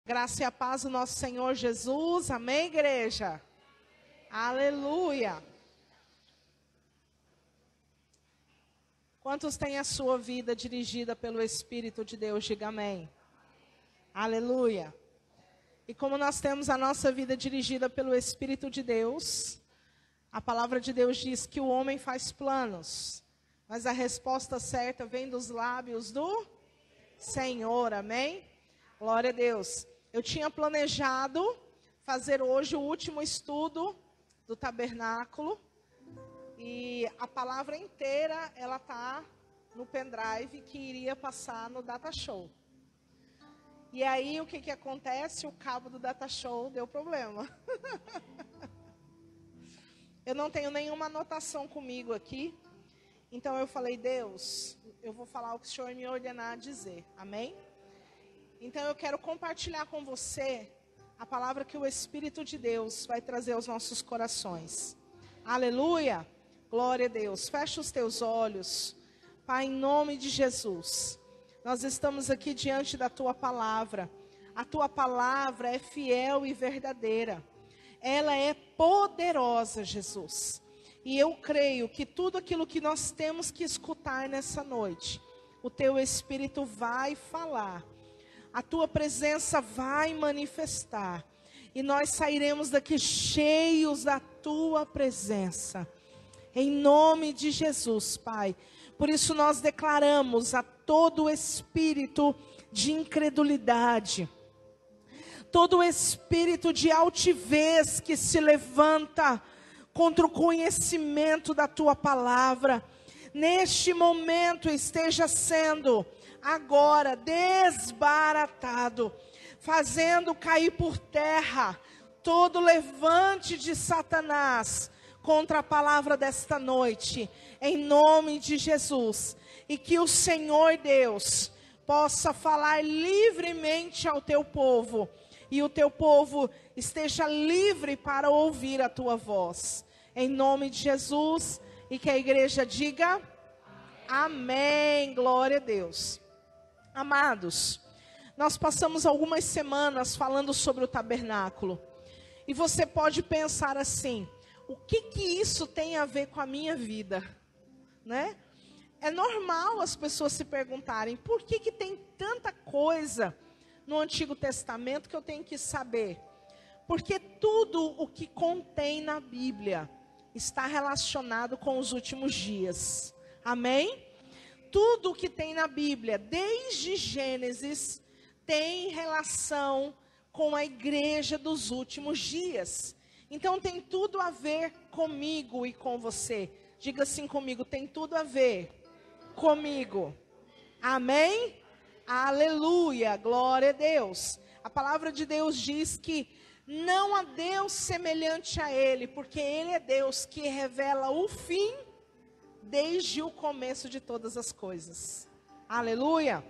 Graça e a paz do nosso Senhor Jesus. Amém, igreja? Aleluia. Quantos têm a sua vida dirigida pelo Espírito de Deus? Diga amém. Aleluia. E como nós temos a nossa vida dirigida pelo Espírito de Deus, a palavra de Deus diz que o homem faz planos, mas a resposta certa vem dos lábios do Senhor. Amém? Glória a Deus. Eu tinha planejado fazer hoje o último estudo do tabernáculo. E a palavra inteira, ela está no pendrive que iria passar no Data Show. E aí, o que acontece? O cabo do Data Show deu problema. Eu não tenho nenhuma anotação comigo aqui. Então eu falei, Deus, eu vou falar o que o Senhor me ordenar a dizer. Amém? Então eu quero compartilhar com você a palavra que o Espírito de Deus vai trazer aos nossos corações. Aleluia! Glória a Deus. Fecha os teus olhos. Pai, em nome de Jesus, nós estamos aqui diante da Tua palavra. A Tua palavra é fiel e verdadeira. Ela é poderosa, Jesus. E eu creio que tudo aquilo que nós temos que escutar nessa noite, o Teu Espírito vai falar. A Tua presença vai manifestar. E nós sairemos daqui cheios da Tua presença. Em nome de Jesus, Pai. Por isso nós declaramos a todo espírito de incredulidade, todo espírito de altivez que se levanta contra o conhecimento da Tua palavra, neste momento esteja sendo agora desbaratado, fazendo cair por terra todo levante de Satanás contra a palavra desta noite, em nome de Jesus. E que o Senhor Deus possa falar livremente ao Teu povo, e o Teu povo esteja livre para ouvir a Tua voz, em nome de Jesus. E que a igreja diga amém. Glória a Deus. Amados, nós passamos algumas semanas falando sobre o tabernáculo. E você pode pensar assim, o que isso tem a ver com a minha vida? Né? É normal as pessoas se perguntarem, por que tem tanta coisa no Antigo Testamento que eu tenho que saber? Porque tudo o que contém na Bíblia está relacionado com os últimos dias. Amém? Tudo o que tem na Bíblia, desde Gênesis, tem relação com a igreja dos últimos dias. Então tem tudo a ver comigo e com você. Diga assim comigo, tem tudo a ver comigo. Amém? Aleluia, glória a Deus. A palavra de Deus diz que não há Deus semelhante a Ele, porque Ele é Deus que revela o fim desde o começo de todas as coisas. Aleluia.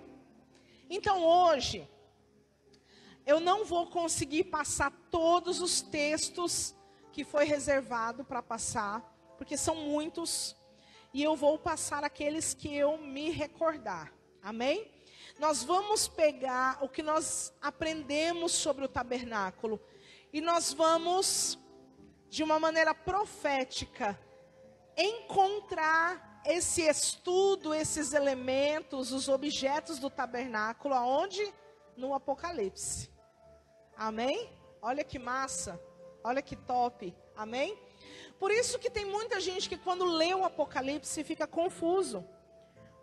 Então hoje eu não vou conseguir passar todos os textos que foi reservado para passar, porque são muitos, e eu vou passar aqueles que eu me recordar. Amém? Nós vamos pegar o que nós aprendemos sobre o tabernáculo, e nós vamos, de uma maneira profética, encontrar esse estudo, esses elementos, os objetos do tabernáculo, aonde? No Apocalipse. Amém? Olha que massa, olha que top, amém? Por isso que tem muita gente que quando lê o Apocalipse fica confuso.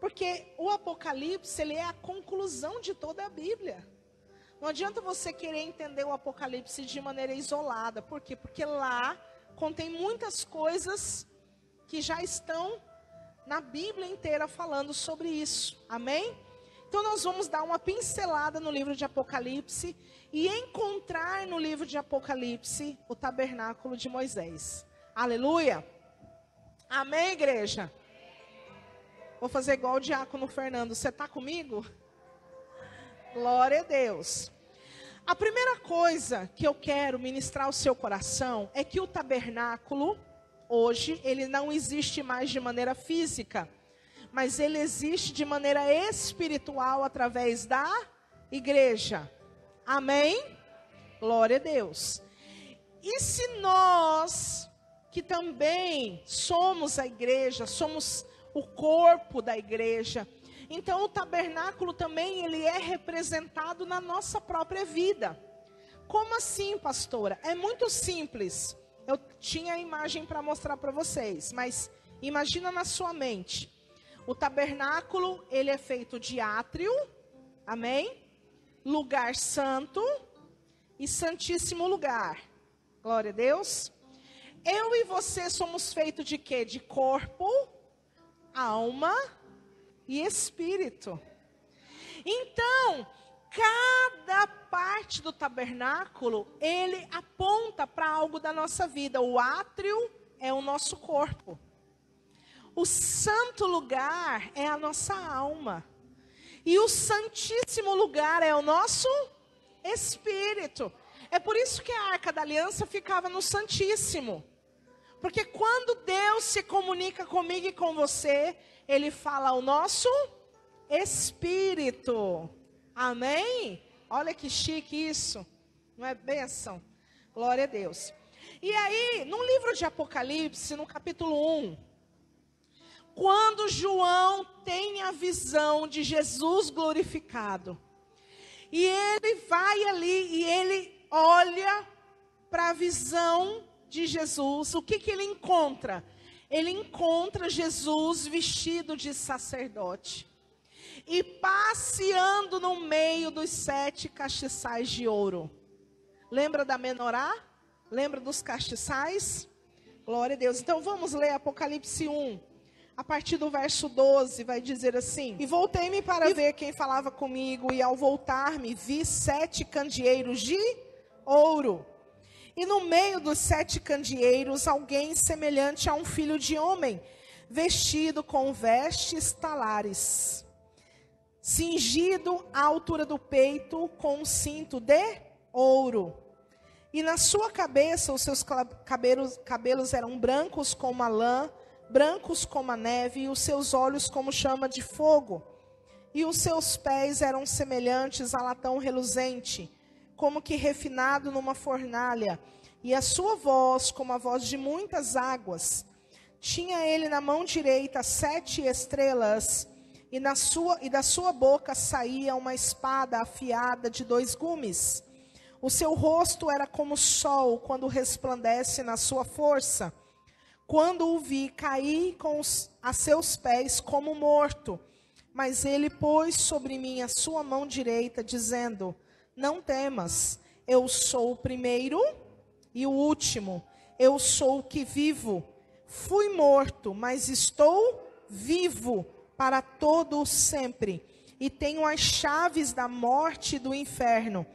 Porque o Apocalipse, ele é a conclusão de toda a Bíblia. Não adianta você querer entender o Apocalipse de maneira isolada. Por quê? Porque lá contém muitas coisas que já estão na Bíblia inteira falando sobre isso. Amém? Então nós vamos dar uma pincelada no livro de Apocalipse e encontrar no livro de Apocalipse o tabernáculo de Moisés. Aleluia! Amém, igreja? Vou fazer igual o diácono Fernando. Você está comigo? Glória a Deus. A primeira coisa que eu quero ministrar ao seu coração é que o tabernáculo, hoje, ele não existe mais de maneira física, mas ele existe de maneira espiritual através da igreja. Amém? Glória a Deus. E se nós, que também somos a igreja, somos o corpo da igreja, então o tabernáculo também ele é representado na nossa própria vida. Como assim, pastora? É muito simples. Eu tinha a imagem para mostrar para vocês, mas imagina na sua mente. O tabernáculo, ele é feito de átrio, amém? Lugar santo e santíssimo lugar. Glória a Deus. Eu e você somos feitos de quê? De corpo, alma e espírito. Então, cada parte do tabernáculo, ele aponta para algo da nossa vida. O átrio é o nosso corpo. O santo lugar é a nossa alma. E o santíssimo lugar é o nosso espírito. É por isso que a Arca da Aliança ficava no Santíssimo. Porque quando Deus se comunica comigo e com você, Ele fala ao nosso espírito. Amém? Olha que chique isso. Não é bênção? Glória a Deus. E aí, no livro de Apocalipse, no capítulo 1, quando João tem a visão de Jesus glorificado, e ele vai ali e ele olha para a visão de Jesus, o que ele encontra? Ele encontra Jesus vestido de sacerdote e passeando no meio dos 7 castiçais de ouro. Lembra da menorá? Lembra dos castiçais? Glória a Deus. Então vamos ler Apocalipse 1. A partir do verso 12, vai dizer assim: E voltei-me para ver quem falava comigo, e ao voltar-me, vi 7 candeeiros de ouro. E no meio dos 7 candeeiros, alguém semelhante a um filho de homem, vestido com vestes talares, cingido à altura do peito com um cinto de ouro. E na sua cabeça, os seus cabelos eram brancos como a lã, brancos como a neve, e os seus olhos como chama de fogo. E os seus pés eram semelhantes a latão reluzente, como que refinado numa fornalha. E a sua voz como a voz de muitas águas. Tinha ele na mão direita 7 estrelas, e da sua boca saía uma espada afiada de 2 gumes. O seu rosto era como o sol quando resplandece na sua força. Quando o vi, caí a seus pés como morto. Mas ele pôs sobre mim a sua mão direita, dizendo: Não temas, eu sou o primeiro e o último. Eu sou o que vivo. Fui morto, mas estou vivo para todo o sempre. E tenho as chaves da morte e do inferno.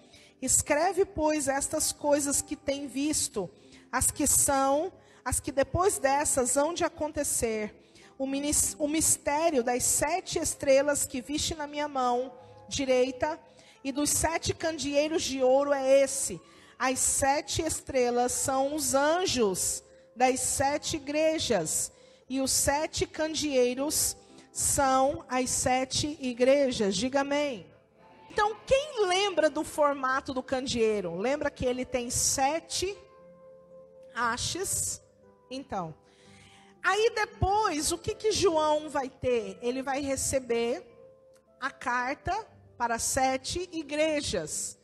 Escreve, pois, estas coisas que tem visto, as que depois dessas hão de acontecer. O mistério das 7 estrelas que viste na minha mão direita e dos 7 candeeiros de ouro é esse. As 7 estrelas são os anjos das 7 igrejas, e os 7 candeeiros são as 7 igrejas. Diga amém. Então, quem lembra do formato do candeeiro? Lembra que ele tem 7 hastes? Então, aí depois, o que João vai ter? Ele vai receber a carta para 7 igrejas.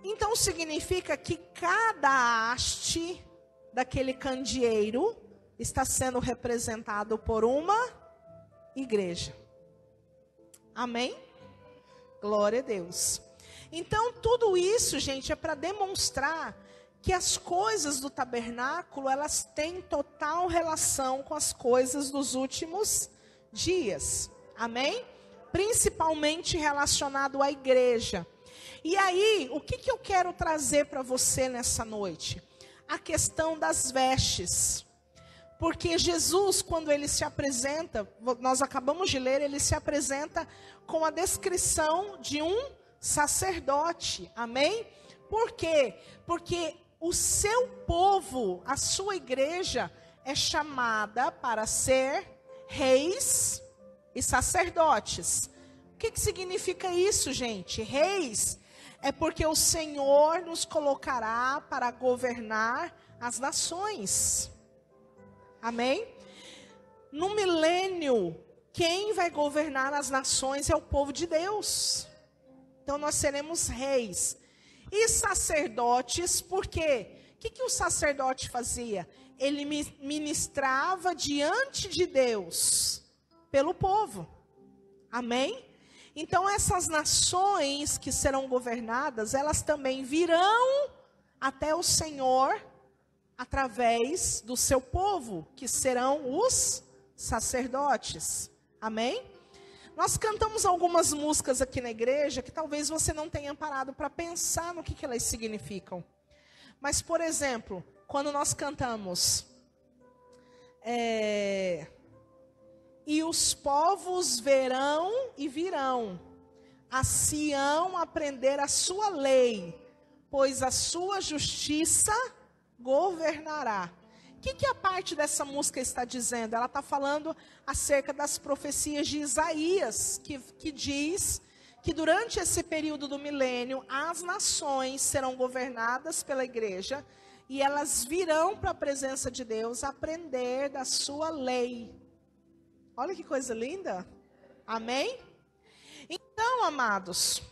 Então, significa que cada haste daquele candeeiro está sendo representado por uma igreja. Amém? Glória a Deus. Então, tudo isso, gente, é para demonstrar que as coisas do tabernáculo, elas têm total relação com as coisas dos últimos dias. Amém? Principalmente relacionado à igreja. E aí, o que eu quero trazer para você nessa noite? A questão das vestes. Porque Jesus, quando ele se apresenta, nós acabamos de ler, ele se apresenta com a descrição de um sacerdote. Amém? Por quê? Porque o seu povo, a sua igreja, é chamada para ser reis e sacerdotes. O que significa isso, gente? Reis É porque o Senhor nos colocará para governar as nações. Amém? No milênio, quem vai governar as nações é o povo de Deus. Então nós seremos reis e sacerdotes, por quê? O que o sacerdote fazia? Ele ministrava diante de Deus, pelo povo. Amém? Então essas nações que serão governadas, elas também virão até o Senhor através do seu povo, que serão os sacerdotes. Amém? Nós cantamos algumas músicas aqui na igreja que talvez você não tenha parado para pensar no que elas significam. Mas, por exemplo, quando nós cantamos e os povos verão e virão a Sião aprender a sua lei, pois a sua justiça governará. O que a parte dessa música está dizendo? Ela está falando acerca das profecias de Isaías, que diz que durante esse período do milênio, as nações serão governadas pela igreja e elas virão para a presença de Deus aprender da sua lei. Olha que coisa linda. Amém? Então, amados,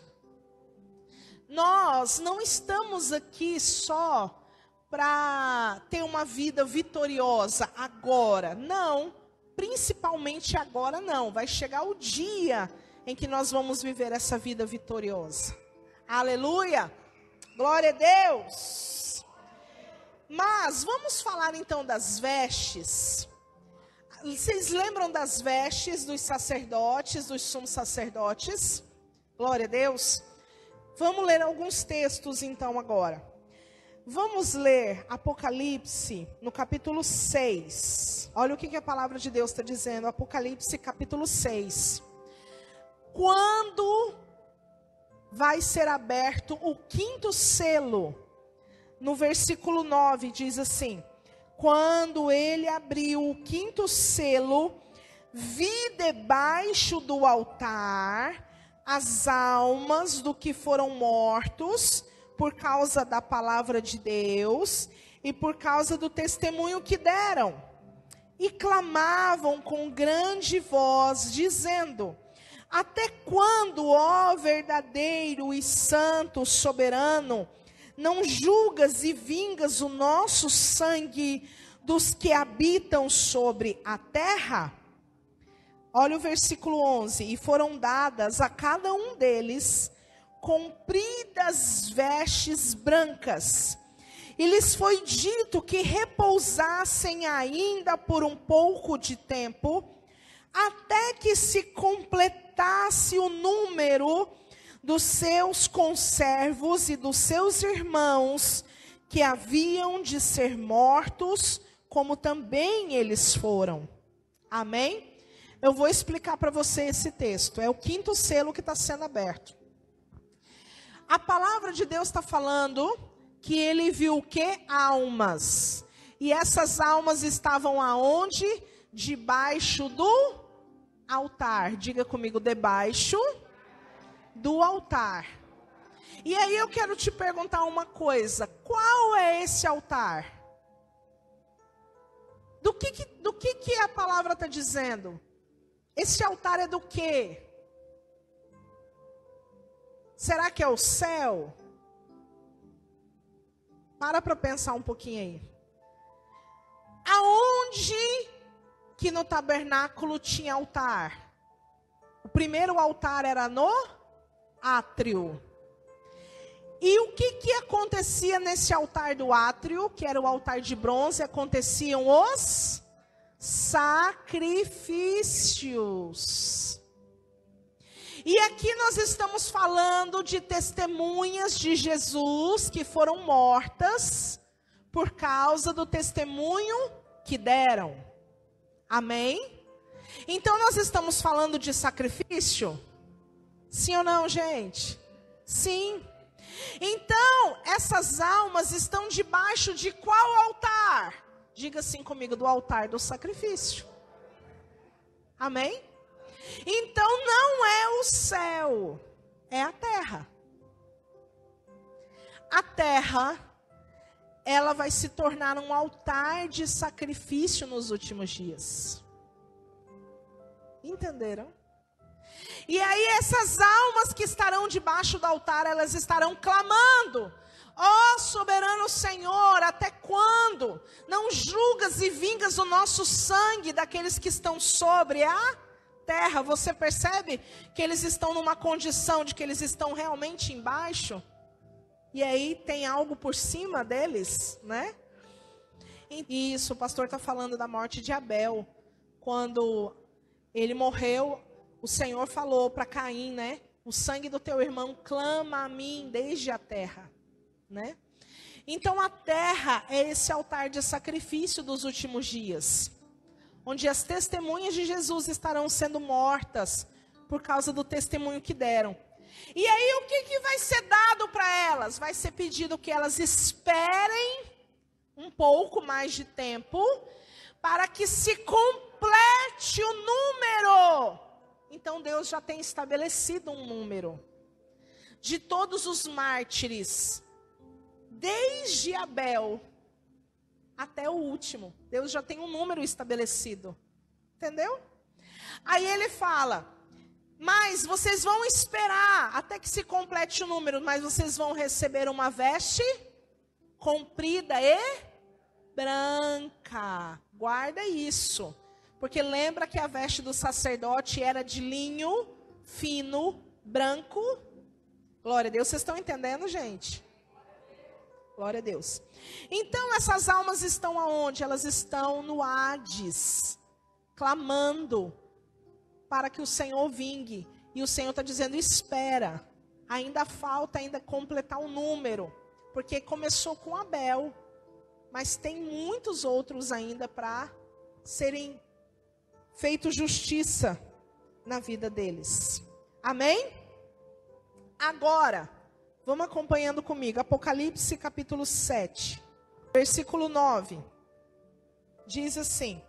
nós não estamos aqui só para ter uma vida vitoriosa agora. Não, principalmente agora não. Vai chegar o dia em que nós vamos viver essa vida vitoriosa. Aleluia! Glória a Deus! Mas vamos falar então das vestes. Vocês lembram das vestes dos sacerdotes, dos sumos sacerdotes? Glória a Deus! Vamos ler alguns textos então agora. Vamos ler Apocalipse, no capítulo 6. Olha o que a palavra de Deus está dizendo. Apocalipse, capítulo 6. Quando vai ser aberto o 5º selo? No versículo 9, diz assim: quando ele abriu o 5º selo, vi debaixo do altar as almas do que foram mortos por causa da palavra de Deus e por causa do testemunho que deram. E clamavam com grande voz, dizendo: até quando, ó verdadeiro e santo soberano, não julgas e vingas o nosso sangue dos que habitam sobre a terra? Olha o versículo 11. E foram dadas a cada um deles compridas vestes brancas, e lhes foi dito que repousassem ainda por um pouco de tempo, até que se completasse o número dos seus conservos e dos seus irmãos, que haviam de ser mortos, como também eles foram. Amém? Eu vou explicar para você esse texto. É o 5º selo que está sendo aberto. A palavra de Deus está falando que ele viu o quê? Almas. E essas almas estavam aonde? Debaixo do altar. Diga comigo, debaixo do altar. E aí eu quero te perguntar uma coisa. Qual é esse altar? Do que a palavra está dizendo? Esse altar é do quê? Será que é o céu? Para pensar um pouquinho aí. Aonde que no tabernáculo tinha altar? O primeiro altar era no átrio. E o que acontecia nesse altar do átrio, que era o altar de bronze? Aconteciam os sacrifícios. E aqui nós estamos falando de testemunhas de Jesus que foram mortas por causa do testemunho que deram. Amém? Então nós estamos falando de sacrifício? Sim ou não, gente? Sim. Então, essas almas estão debaixo de qual altar? Diga assim comigo, do altar do sacrifício. Amém? Então não é o céu, é a terra. a terra, ela vai se tornar um altar de sacrifício nos últimos dias. Entenderam? E aí essas almas que estarão debaixo do altar, elas estarão clamando: ó soberano Senhor, até quando não julgas e vingas o nosso sangue daqueles que estão sobre a terra? Você percebe que eles estão numa condição de que eles estão realmente embaixo? E aí tem algo por cima deles, né? E isso, o pastor está falando da morte de Abel. Quando ele morreu, o Senhor falou para Caim, né? O sangue do teu irmão clama a mim desde a terra, né? Então a terra é esse altar de sacrifício dos últimos dias, onde as testemunhas de Jesus estarão sendo mortas por causa do testemunho que deram. E aí o que vai ser dado para elas? Vai ser pedido que elas esperem um pouco mais de tempo para que se complete o número. Então Deus já tem estabelecido um número de todos os mártires, desde Abel até o último. Deus já tem um número estabelecido. Entendeu? Aí ele fala: mas vocês vão esperar até que se complete o número, mas vocês vão receber uma veste comprida e branca. Guarda isso. Porque lembra que a veste do sacerdote era de linho fino, branco. Glória a Deus. Vocês estão entendendo, gente? Glória a Deus. Então essas almas estão aonde? Elas estão no Hades, clamando para que o Senhor vingue. E o Senhor está dizendo: espera, ainda falta completar o número, porque começou com Abel, mas tem muitos outros ainda para serem feito justiça na vida deles. Amém? Agora, vamos acompanhando comigo. Apocalipse capítulo 7, versículo 9. Diz assim: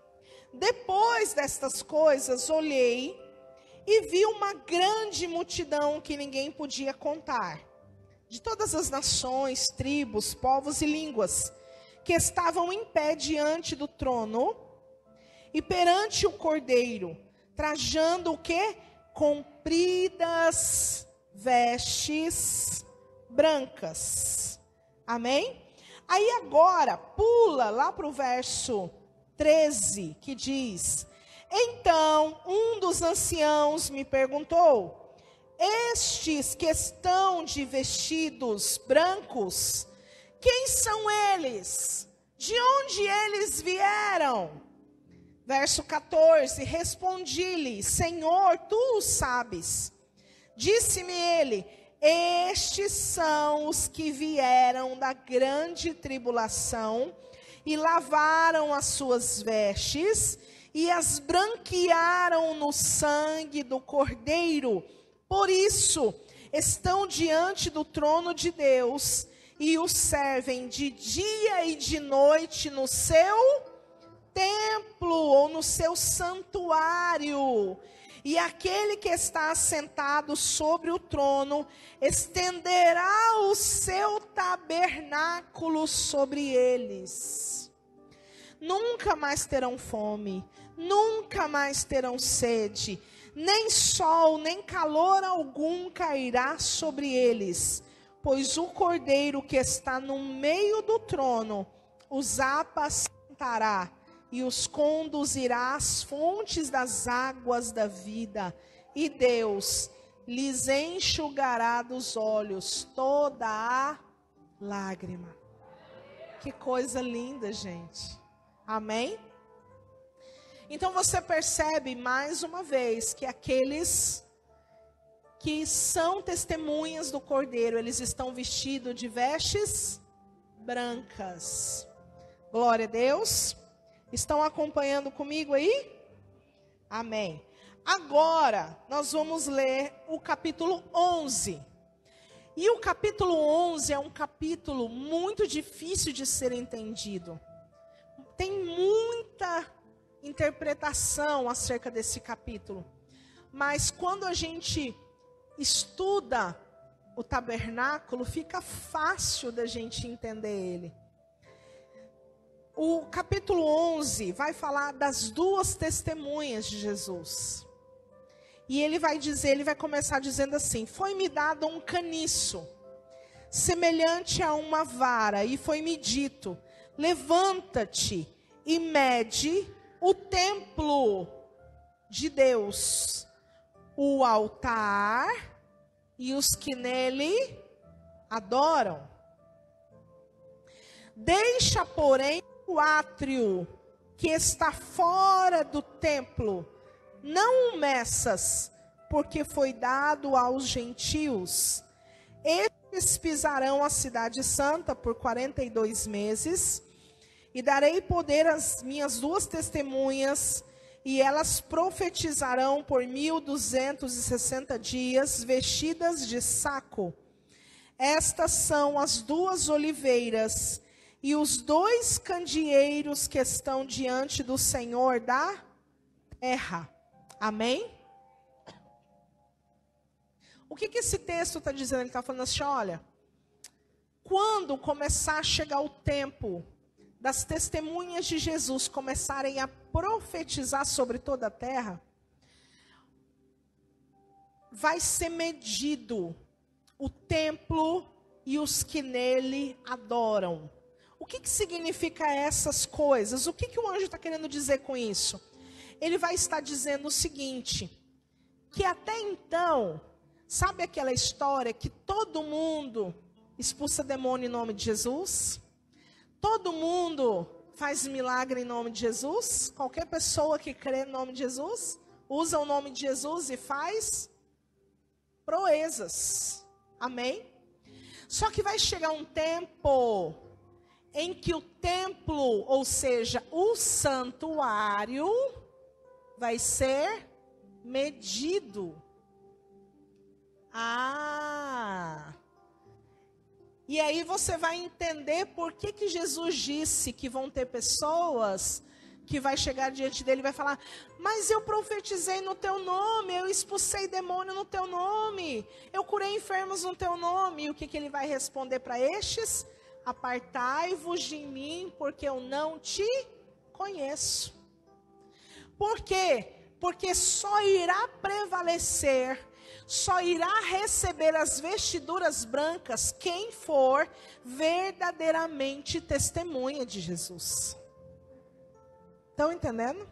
depois destas coisas, olhei e vi uma grande multidão que ninguém podia contar, de todas as nações, tribos, povos e línguas, que estavam em pé diante do trono e perante o Cordeiro, trajando o quê? Compridas vestes brancas. Amém? Aí agora, pula lá para o verso 13, que diz: então um dos anciãos me perguntou: estes que estão de vestidos brancos, quem são eles? De onde eles vieram? Verso 14, respondi-lhe: Senhor, tu o sabes. Disse-me ele: estes são os que vieram da grande tribulação e lavaram as suas vestes e as branquearam no sangue do Cordeiro. Por isso estão diante do trono de Deus e o servem de dia e de noite no seu templo ou no seu santuário. E aquele que está assentado sobre o trono estenderá o seu tabernáculo sobre eles. Nunca mais terão fome, nunca mais terão sede, nem sol, nem calor algum cairá sobre eles, pois o Cordeiro que está no meio do trono os apacentará e os conduzirá às fontes das águas da vida, e Deus lhes enxugará dos olhos toda a lágrima. Que coisa linda, gente. Amém? Então você percebe mais uma vez que aqueles que são testemunhas do Cordeiro, eles estão vestidos de vestes brancas. Glória a Deus. Estão acompanhando comigo aí? Amém. Agora, nós vamos ler o capítulo 11. E o capítulo 11 é um capítulo muito difícil de ser entendido. Tem muita interpretação acerca desse capítulo. Mas quando a gente estuda o tabernáculo, fica fácil da gente entender ele. O capítulo 11 vai falar das duas testemunhas de Jesus. E ele vai começar dizendo assim: foi-me dado um caniço, semelhante a uma vara, e foi-me dito: levanta-te e mede o templo de Deus, o altar e os que nele adoram. Deixa, porém, o átrio que está fora do templo, não o meças, porque foi dado aos gentios. Estes pisarão a cidade santa por 42 meses, e darei poder às minhas duas testemunhas, e elas profetizarão por 1260 dias, vestidas de saco. Estas são as duas oliveiras e os dois candeeiros que estão diante do Senhor da terra. Amém? O que esse texto está dizendo? Ele está falando assim: olha, quando começar a chegar o tempo das testemunhas de Jesus começarem a profetizar sobre toda a terra, vai ser medido o templo e os que nele adoram. O que significa essas coisas? O que o anjo está querendo dizer com isso? Ele vai estar dizendo o seguinte: que até então, sabe aquela história que todo mundo expulsa demônio em nome de Jesus? Todo mundo faz milagre em nome de Jesus? Qualquer pessoa que crê no nome de Jesus, usa o nome de Jesus e faz proezas. Amém? Só que vai chegar um tempo em que o templo, ou seja, o santuário, vai ser medido. E aí você vai entender por que Jesus disse que vão ter pessoas que vai chegar diante dele e vai falar: mas eu profetizei no teu nome, eu expulsei demônio no teu nome, eu curei enfermos no teu nome. E o que ele vai responder para estes? Apartai-vos de mim, porque eu não te conheço. Por quê? Porque só irá prevalecer, só irá receber as vestiduras brancas quem for verdadeiramente testemunha de Jesus. Estão entendendo?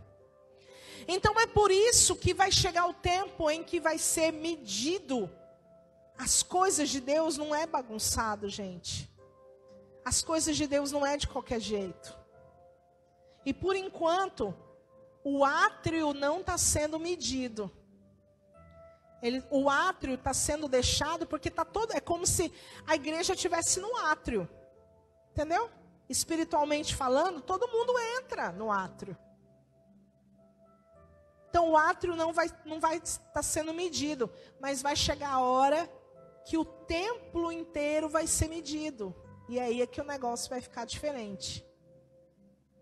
Então é por isso que vai chegar o tempo em que vai ser medido. As coisas de Deus não é bagunçado, gente. As coisas de Deus não é de qualquer jeito. E por enquanto, o átrio não está sendo medido. O átrio está sendo deixado porque está todo... É como se a igreja estivesse no átrio. Entendeu? Espiritualmente falando, todo mundo entra no átrio. Então o átrio não vai estar sendo medido. Mas vai chegar a hora que o templo inteiro vai ser medido. E aí é que o negócio vai ficar diferente.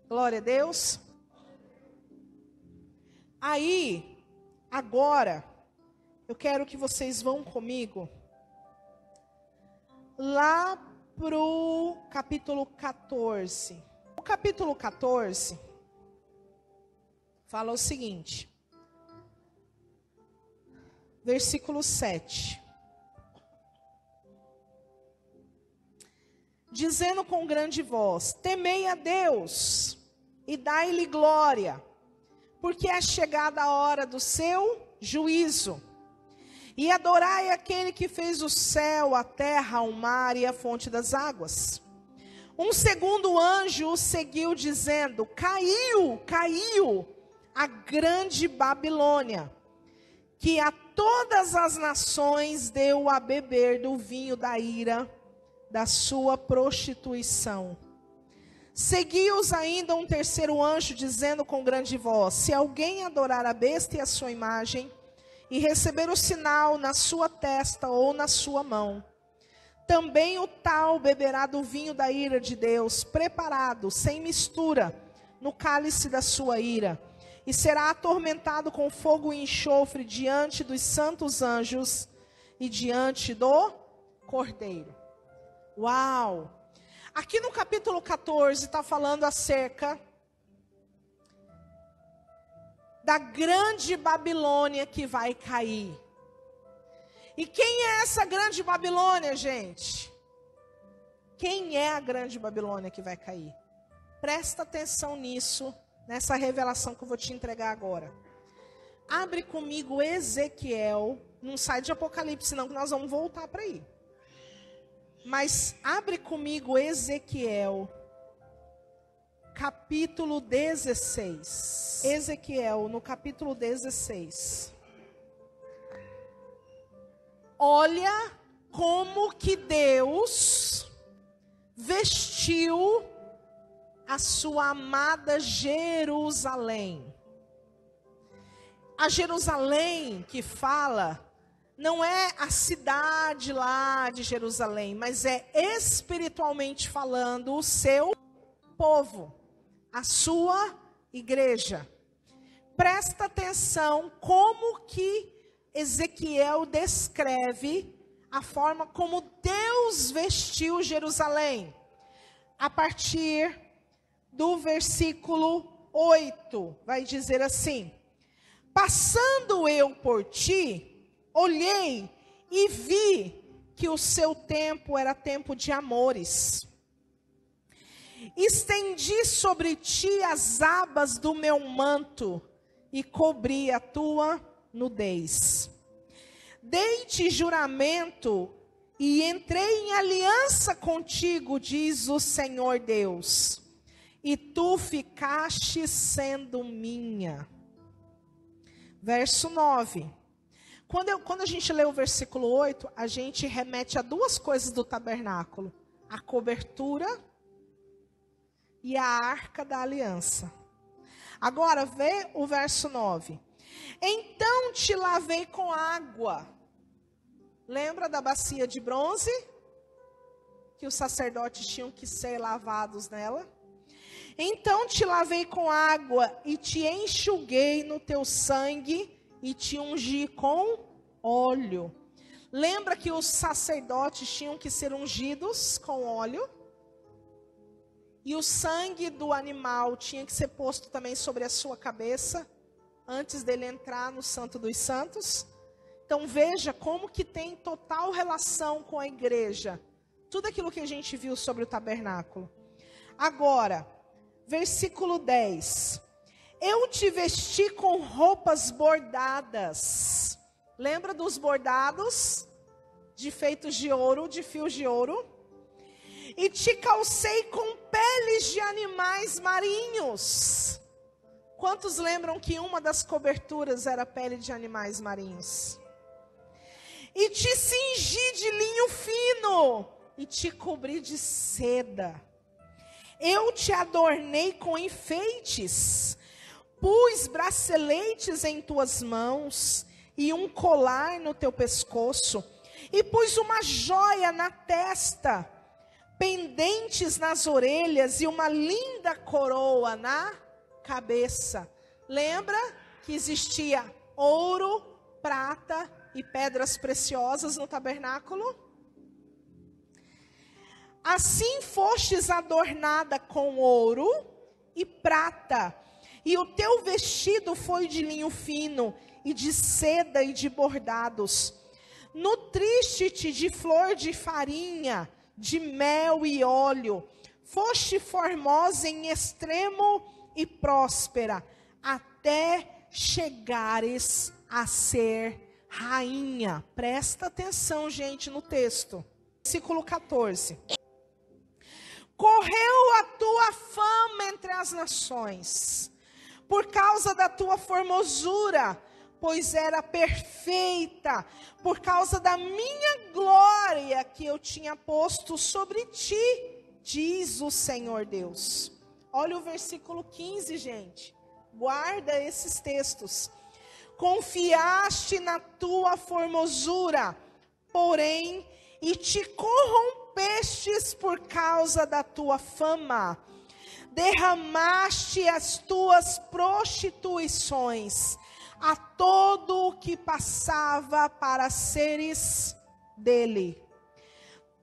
Glória a Deus. Aí, agora, eu quero que vocês vão comigo lá para o capítulo 14. O capítulo 14 fala o seguinte, versículo 7. Dizendo com grande voz: temei a Deus e dai-lhe glória, porque é chegada a hora do seu juízo. E adorai aquele que fez o céu, a terra, o mar e a fonte das águas. Um segundo anjo o seguiu, dizendo: caiu a grande Babilônia, que a todas as nações deu a beber do vinho da ira da sua prostituição. Seguiu-os ainda um terceiro anjo, dizendo com grande voz: se alguém adorar a besta e a sua imagem, e receber o sinal na sua testa ou na sua mão, também o tal beberá do vinho da ira de Deus, preparado, sem mistura, no cálice da sua ira, e será atormentado com fogo e enxofre diante dos santos anjos e diante do cordeiro. Uau! Aqui no capítulo 14 está falando acerca da grande Babilônia que vai cair. E quem é essa grande Babilônia, gente? Quem é a grande Babilônia que vai cair? Presta atenção nisso, nessa revelação que eu vou te entregar agora. Abre comigo Ezequiel, não sai de Apocalipse, senão que nós vamos voltar para aí. Mas abre comigo Ezequiel, capítulo 16. Ezequiel, no capítulo 16. Olha como que Deus vestiu a sua amada Jerusalém. A Jerusalém que fala não é a cidade lá de Jerusalém, mas é espiritualmente falando o seu povo, a sua igreja. Presta atenção como que Ezequiel descreve a forma como Deus vestiu Jerusalém. A partir do versículo 8, vai dizer assim: passando eu por ti, olhei e vi que o seu tempo era tempo de amores. Estendi sobre ti as abas do meu manto e cobri a tua nudez. Dei-te juramento e entrei em aliança contigo, diz o Senhor Deus, e tu ficaste sendo minha. Verso 9. Quando a gente lê o versículo 8, a gente remete a duas coisas do tabernáculo: a cobertura e a arca da aliança. Agora vê o verso 9. Então te lavei com água. Lembra da bacia de bronze? Que os sacerdotes tinham que ser lavados nela? Então te lavei com água e te enxuguei no teu sangue e te ungi com óleo. Lembra que os sacerdotes tinham que ser ungidos com óleo? E o sangue do animal tinha que ser posto também sobre a sua cabeça, antes dele entrar no Santo dos Santos. Então veja como que tem total relação com a igreja. Tudo aquilo que a gente viu sobre o tabernáculo. Agora, versículo 10. Eu te vesti com roupas bordadas. Lembra dos bordados? De feitos de ouro, de fios de ouro. E te calcei com peles de animais marinhos. Quantos lembram que uma das coberturas era pele de animais marinhos? E te cingi de linho fino, e te cobri de seda. Eu te adornei com enfeites, pus braceletes em tuas mãos, e um colar no teu pescoço, e pus uma joia na testa, pendentes nas orelhas, e uma linda coroa na cabeça. Lembra que existia ouro, prata e pedras preciosas no tabernáculo? Assim fostes adornada com ouro e prata, e o teu vestido foi de linho fino, e de seda e de bordados. Nutriste-te de flor de farinha, de mel e óleo. Foste formosa em extremo e próspera, até chegares a ser rainha. Presta atenção, gente, no texto. Versículo 14. Correu a tua fama entre as nações, por causa da tua formosura, pois era perfeita, por causa da minha glória que eu tinha posto sobre ti, diz o Senhor Deus. Olha o versículo 15, gente. Guarda esses textos. Confiaste na tua formosura, porém, e te corrompestes por causa da tua fama. Derramaste as tuas prostituições a todo o que passava para seres dele.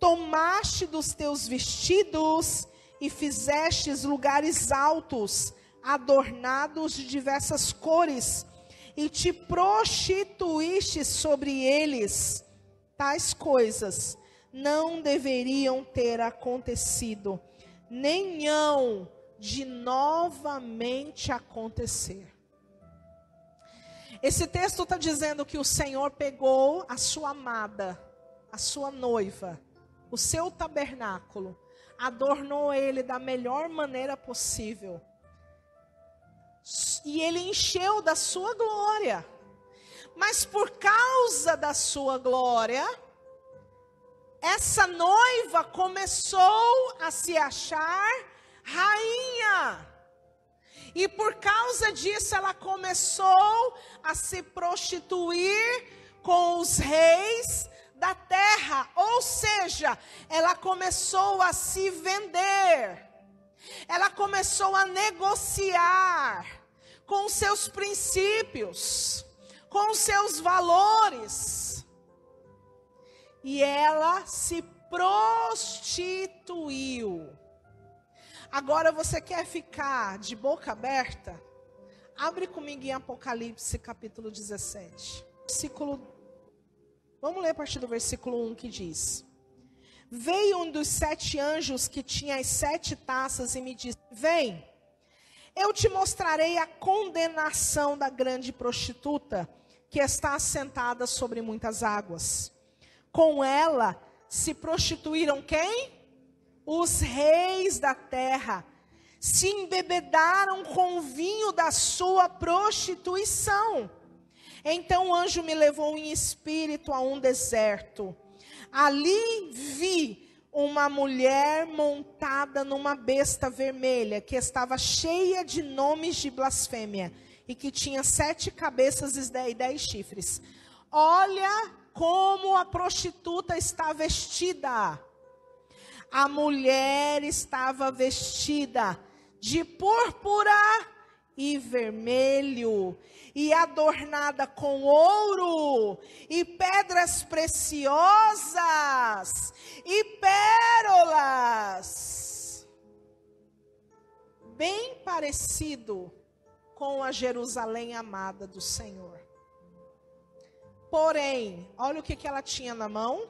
tomaste dos teus vestidos e fizestes lugares altos, adornados de diversas cores, e te prostituíste sobre eles. Tais coisas não deveriam ter acontecido, nem hão de novamente acontecer. Esse texto está dizendo que o Senhor pegou a sua amada, a sua noiva, o seu tabernáculo, adornou ele da melhor maneira possível. E ele encheu da sua glória. Mas por causa da sua glória, essa noiva começou a se achar rainha. E por causa disso ela começou a se prostituir com os reis da terra. Ou seja, ela começou a se vender. Ela começou a negociar com os seus princípios, com os seus valores. E ela se prostituiu. Agora você quer ficar de boca aberta? Abre comigo em Apocalipse capítulo 17. Vamos ler a partir do versículo 1 que diz: Veio um dos 7 anjos que tinha as 7 taças e me disse: Vem, eu te mostrarei a condenação da grande prostituta, que está assentada sobre muitas águas. Com ela se prostituíram quem? Os reis da terra. Se embebedaram com o vinho da sua prostituição. Então o anjo me levou em espírito a um deserto. Ali vi uma mulher montada numa besta vermelha, que estava cheia de nomes de blasfêmia, e que tinha 7 cabeças e 10 chifres. Olha como a prostituta está vestida. A mulher estava vestida de púrpura e vermelho, e adornada com ouro, e pedras preciosas, e pérolas. Bem parecido com a Jerusalém amada do Senhor. Porém, olha o que ela tinha na mão.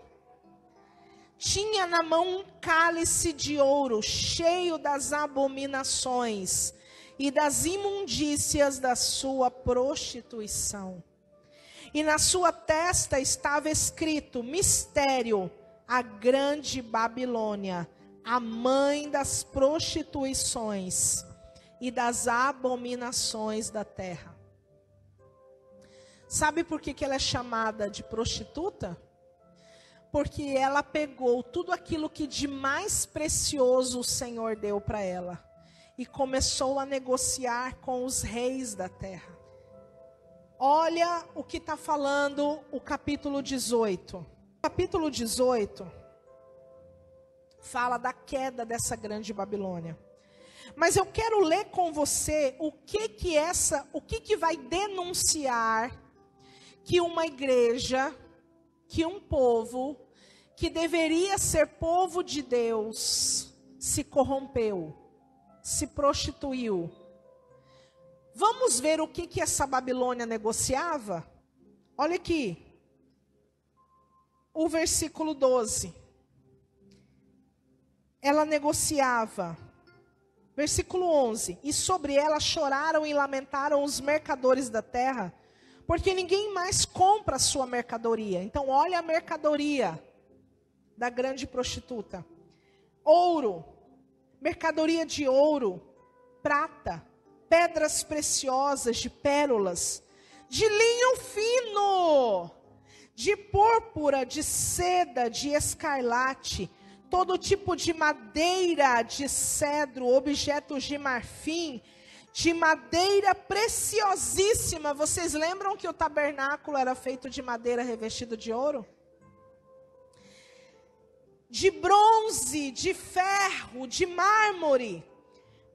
Tinha na mão um cálice de ouro, cheio das abominações e das imundícias da sua prostituição. E na sua testa estava escrito: Mistério, a grande Babilônia, a mãe das prostituições e das abominações da terra. Sabe por que ela é chamada de prostituta? Porque ela pegou tudo aquilo que de mais precioso o Senhor deu para ela e começou a negociar com os reis da terra. Olha o que está falando o capítulo 18. O capítulo 18 fala da queda dessa grande Babilônia. Mas eu quero ler com você o que vai denunciar que uma igreja, que um povo, que deveria ser povo de Deus, se corrompeu, se prostituiu. Vamos ver o que essa Babilônia negociava? Olha aqui, o versículo 12. Ela negociava. Versículo 11. E sobre ela choraram e lamentaram os mercadores da terra, porque ninguém mais compra a sua mercadoria. Então, olha a mercadoria da grande prostituta. Ouro, mercadoria de ouro, prata, pedras preciosas de pérolas, de linho fino, de púrpura, de seda, de escarlate, todo tipo de madeira, de cedro, objetos de marfim, de madeira preciosíssima. Vocês lembram que o tabernáculo era feito de madeira revestida de ouro? De bronze, de ferro, de mármore,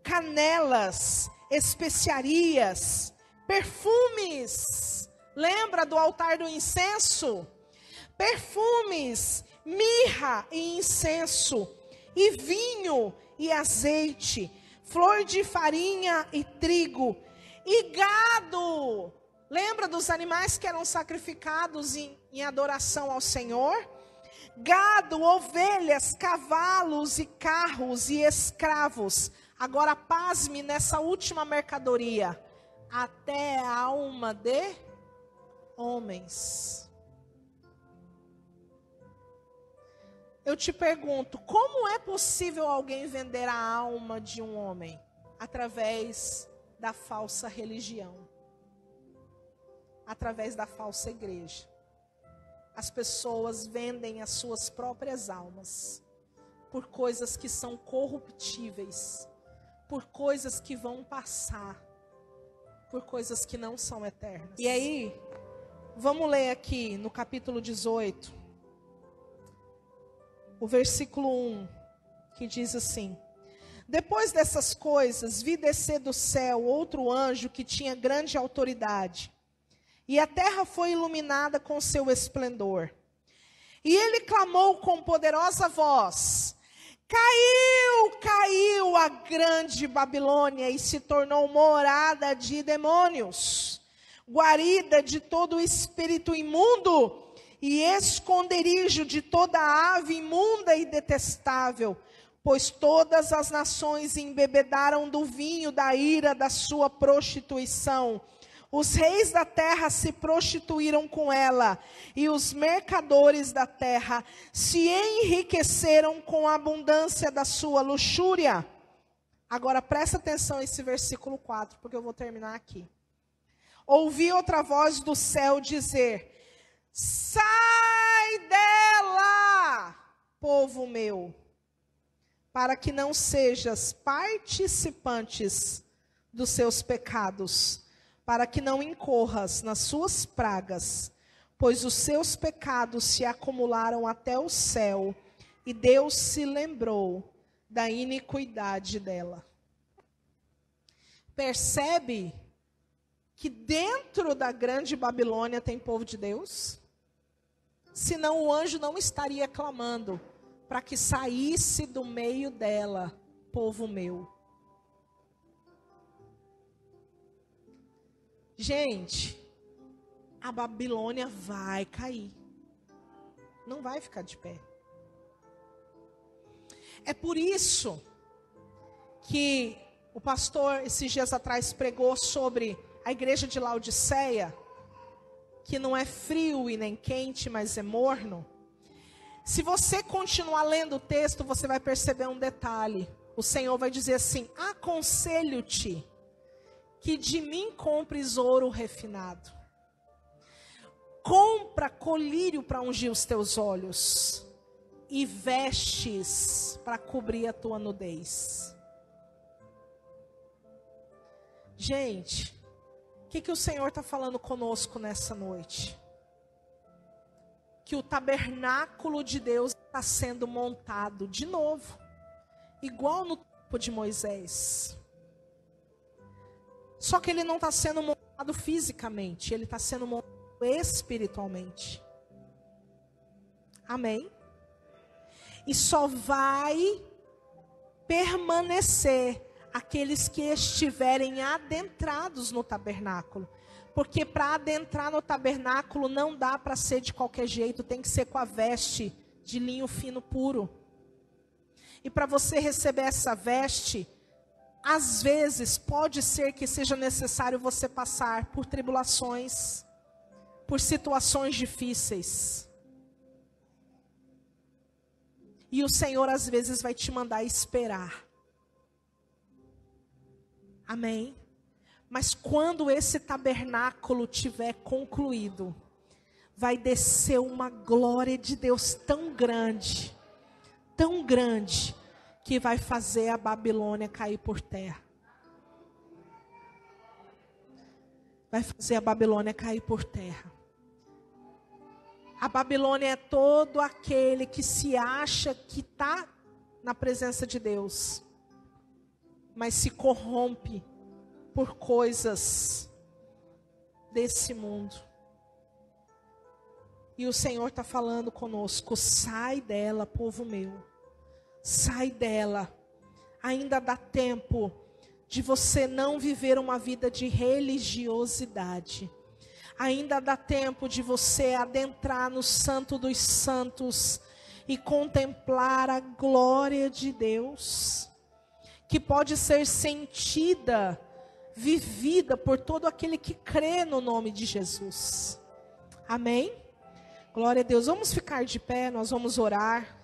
canelas, especiarias, perfumes. Lembra do altar do incenso? Perfumes, mirra e incenso, e vinho e azeite, flor de farinha e trigo, e gado. Lembra dos animais que eram sacrificados em adoração ao Senhor? Gado, ovelhas, cavalos e carros e escravos. Agora pasme nessa última mercadoria. Até a alma de homens. Eu te pergunto, como é possível alguém vender a alma de um homem? Através da falsa religião. Através da falsa igreja. As pessoas vendem as suas próprias almas por coisas que são corruptíveis, por coisas que vão passar, por coisas que não são eternas. E aí, vamos ler aqui no capítulo 18, o versículo 1, que diz assim: Depois dessas coisas, vi descer do céu outro anjo que tinha grande autoridade. E a terra foi iluminada com seu esplendor. E ele clamou com poderosa voz: Caiu, caiu a grande Babilônia e se tornou morada de demônios, guarida de todo espírito imundo e esconderijo de toda ave imunda e detestável, pois todas as nações embebedaram do vinho da ira da sua prostituição. Os reis da terra se prostituíram com ela, e os mercadores da terra se enriqueceram com a abundância da sua luxúria. Agora presta atenção nesse versículo 4, porque eu vou terminar aqui. Ouvi outra voz do céu dizer: Sai dela, povo meu, para que não sejas participantes dos seus pecados, para que não incorras nas suas pragas, pois os seus pecados se acumularam até o céu, e Deus se lembrou da iniquidade dela. Percebe que dentro da grande Babilônia tem povo de Deus? Senão o anjo não estaria clamando para que saísse do meio dela, povo meu. Gente, a Babilônia vai cair. Não vai ficar de pé. É por isso que o pastor, esses dias atrás, pregou sobre a igreja de Laodiceia, que não é frio e nem quente, mas é morno. Se você continuar lendo o texto, você vai perceber um detalhe. O Senhor vai dizer assim: aconselho-te que de mim compres ouro refinado. Compra colírio para ungir os teus olhos. E vestes para cobrir a tua nudez. Gente, o que o Senhor está falando conosco nessa noite? Que o tabernáculo de Deus está sendo montado de novo. Igual no tempo de Moisés. Só que ele não está sendo montado fisicamente, ele está sendo montado espiritualmente. Amém? E só vai permanecer aqueles que estiverem adentrados no tabernáculo. Porque para adentrar no tabernáculo não dá para ser de qualquer jeito, tem que ser com a veste de linho fino puro. E para você receber essa veste, às vezes, pode ser que seja necessário você passar por tribulações, por situações difíceis. E o Senhor, às vezes, vai te mandar esperar. Amém? Mas quando esse tabernáculo tiver concluído, vai descer uma glória de Deus tão grande, que vai fazer a Babilônia cair por terra. Vai fazer a Babilônia cair por terra. A Babilônia é todo aquele que se acha que está na presença de Deus, mas se corrompe por coisas desse mundo. E o Senhor está falando conosco: sai dela, povo meu. Sai dela. Ainda dá tempo de você não viver uma vida de religiosidade. Ainda dá tempo de você adentrar no Santo dos Santos e contemplar a glória de Deus, que pode ser sentida, vivida por todo aquele que crê no nome de Jesus. Amém? Glória a Deus. Vamos ficar de pé, nós vamos orar.